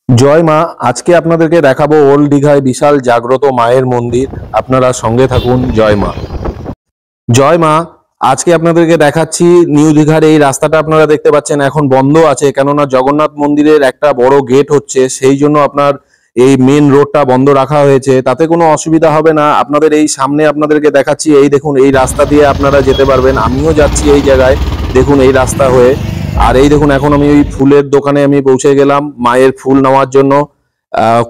জয় মা। আজকে আপনাদেরকে দেখাবো ওল্ড দীঘায় বিশাল জাগ্রত মায়ের মন্দির। আপনারা সঙ্গে থাকুন। জয় মা। জয় মা। আজকে আপনাদেরকে দেখাচ্ছি নিউ দীঘার এই রাস্তাটা আপনারা দেখতে পাচ্ছেন এখন বন্ধ আছে, কেননা জগন্নাথ মন্দিরের একটা বড় গেট হচ্ছে, সেই জন্য আপনার এই মেন রোডটা বন্ধ রাখা হয়েছে। তাতে কোনো অসুবিধা হবে না। আপনাদের এই সামনে আপনাদেরকে দেখাচ্ছি, এই দেখুন এই রাস্তা দিয়ে আপনারা যেতে পারবেন। আমিও যাচ্ছি এই জায়গায়, দেখুন এই রাস্তা হয়ে। আর এই দেখুন এখন আমি ওই ফুলের দোকানে আমি পৌঁছে গেলাম মায়ের ফুল নেওয়ার জন্য।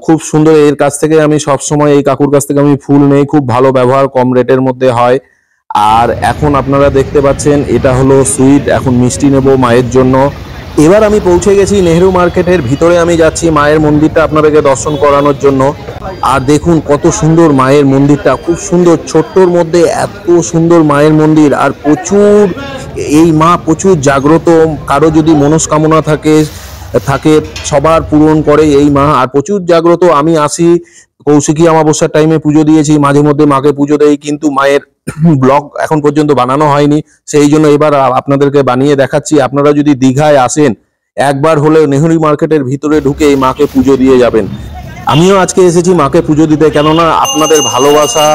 খুব সুন্দর, এর কাছ থেকে আমি সব সময় এই কাকুর কাছ থেকে আমি ফুল নেই, খুব ভালো ব্যবহার, কম রেটের মধ্যে হয়। আর এখন আপনারা দেখতে পাচ্ছেন এটা হলো সুইট, এখন মিষ্টি নেব মায়ের জন্য। এবার আমি পৌঁছে গেছি নেহেরু মার্কেটের ভিতরে, আমি যাচ্ছি মায়ের মন্দিরটা আপনাদেরকে দর্শন করানোর জন্য। আর দেখুন কত সুন্দর মায়ের মন্দিরটা, খুব সুন্দর, ছোট্টর মধ্যে এত সুন্দর মায়ের মন্দির। আর প্রচুর, এই মা প্রচুর জাগ্রত, কারো যদি মনস্কামনা থাকে থাকে সবার পূরণ করে এই মা। আর প্রচুর জাগ্রত। আমি আসি কৌশিকী অমাবস্যার টাইমে পুজো দিয়েছি, মাঝে মধ্যে মাকে পুজো দেই, কিন্তু মায়ের ব্লগ এখন পর্যন্ত বানানো হয়নি, সেই জন্য এবার আপনাদেরকে বানিয়ে দেখাচ্ছি। আপনারা যদি দীঘায় আসেন একবার হলে নেহেরু মার্কেটের ভিতরে ঢুকে এই মাকে পুজো দিয়ে যাবেন। আমিও আজকে এসেছি মাকে পুজো দিতে, কেননা আপনাদের ভালোবাসা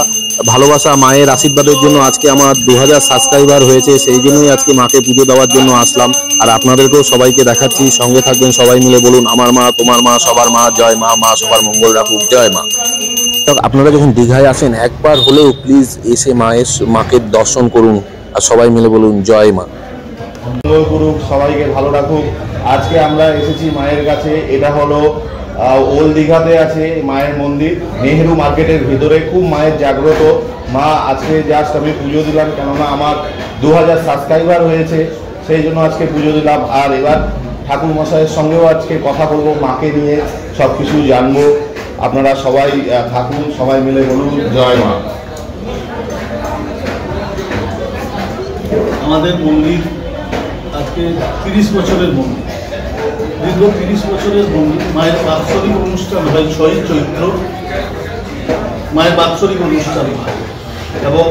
ভালোবাসা মায়ের আশীর্বাদের জন্য আজকে আমার 2000 সাবস্ক্রাইবার হয়েছে, সেই জন্যই আজকে মাকে পুজো দেওয়ার জন্য আসলাম। আর আপনাদেরকেও সবাইকে দেখাচ্ছি, সঙ্গে থাকবেন সবাই মিলে। বলুন আমার মা, তোমার মা, সবার মা, জয় মা। মা সবার মঙ্গল রাখুক। জয় মা। আপনারা যখন দীঘায় আসেন একবার হলেও প্লিজ এসে মাকে দর্শন করুন। আর সবাই মিলে বলুন জয় মা। মঙ্গল করুক, সবাইকে ভালো রাখুক। আজকে আমরা এসেছি মায়ের কাছে। এটা হলো ওল্ড দীঘাতে আছে মায়ের মন্দির, নেহেরু মার্কেটের ভিতরে। খুব মায়ের জাগ্রত মা। আজকে জাস্ট আমি পুজো দিলাম, কেননা আমার 2000 সাবস্ক্রাইবার হয়েছে, সেই জন্য আজকে পুজো দিলাম। আর এবার ঠাকুর মশাইয়ের সঙ্গেও আজকে কথা বলবো, মাকে নিয়ে সব কিছু জানবো। আপনারা সবাই থাকুন, সবাই মিলে বলুন জয় মা। আমাদের মন্দির আজকে 30 বছরের মন্দির, দীর্ঘ 30 বছরের মন্দির। মায়ের বাৎসরিক অনুষ্ঠান হয় 6ই চৈত্র, মায়ের বাৎসরিক অনুষ্ঠান হয়, এবং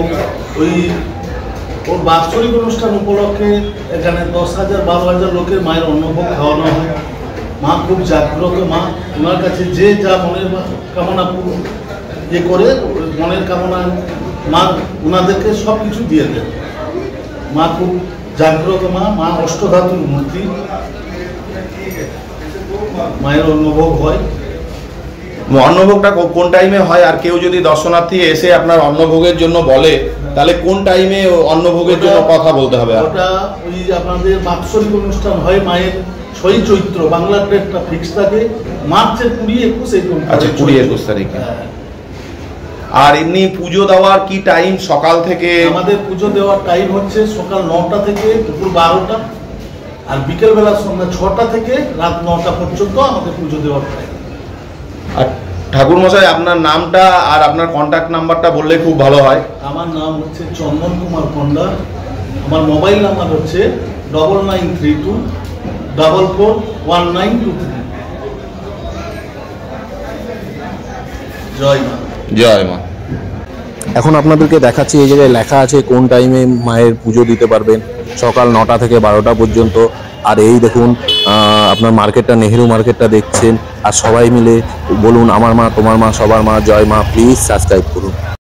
ওর বাৎসরিক অনুষ্ঠান উপলক্ষে এখানে 10,000 12,000 লোকের মায়ের অন্নভোগ খাওয়ানো হয়। মা খুব জাগ্রত মা। ওনার কাছে যে যা মনের কামনা করে, মনের কামনা মা ওনাদেরকে সব কিছু দিয়ে দেন। মা খুব জাগ্রত মা। মা অষ্টধাতুর মূর্তি। মায়ের অন্নভোগ হয়। অন্নভোগটা কোন টাইমে হয়? আর কেউ যদি দর্শনার্থী এসে আপনার অন্নভোগের জন্য বলে, তাহলে কোন টাইমে অন্নভোগের জন্য কথা বলতে হবে? ওটা ওই আপনাদের বাৎসরিক অনুষ্ঠান হয় মায়ের 6ই চৈত্র, বাংলার ডেটটা ফিক্স থাকে মার্চের 20-21 এই। আচ্ছা, 20-21 তারিখে। আর এমনি পুজো দেওয়ার কি টাইম? সকাল থেকে? আমাদের পুজো দেওয়ার টাইম হচ্ছে সকাল 9টা থেকে দুপুর 12টা, আর বিকেলবেলা সন্ধ্যা 6টা থেকে রাত 9টা পর্যন্ত আমাদের পুজো দেওয়ার টাইম। আর ঠাকুর মশাই আপনার নামটা আর আপনার কন্ট্যাক্ট নাম্বারটা বললে খুব ভালো হয়। আমার নাম হচ্ছে চন্দন কুমার পণ্ডা। আমার মোবাইল নাম্বার হচ্ছে 9932441923। জয় মা। জয় মা। এখন আপনাদেরকে দেখাচ্ছি, এই জায়গায় লেখা আছে কোন টাইমে মায়ের পুজো দিতে পারবেন, সকাল 9টা থেকে 12টা পর্যন্ত। আর এই দেখুন আপনার মার্কেটটা, নেহেরু মার্কেটটা দেখছেন। আর সবাই মিলে বলুন আমার মা, তোমার মা, সবার মা, জয় মা। প্লিজ সাবস্ক্রাইব করুন।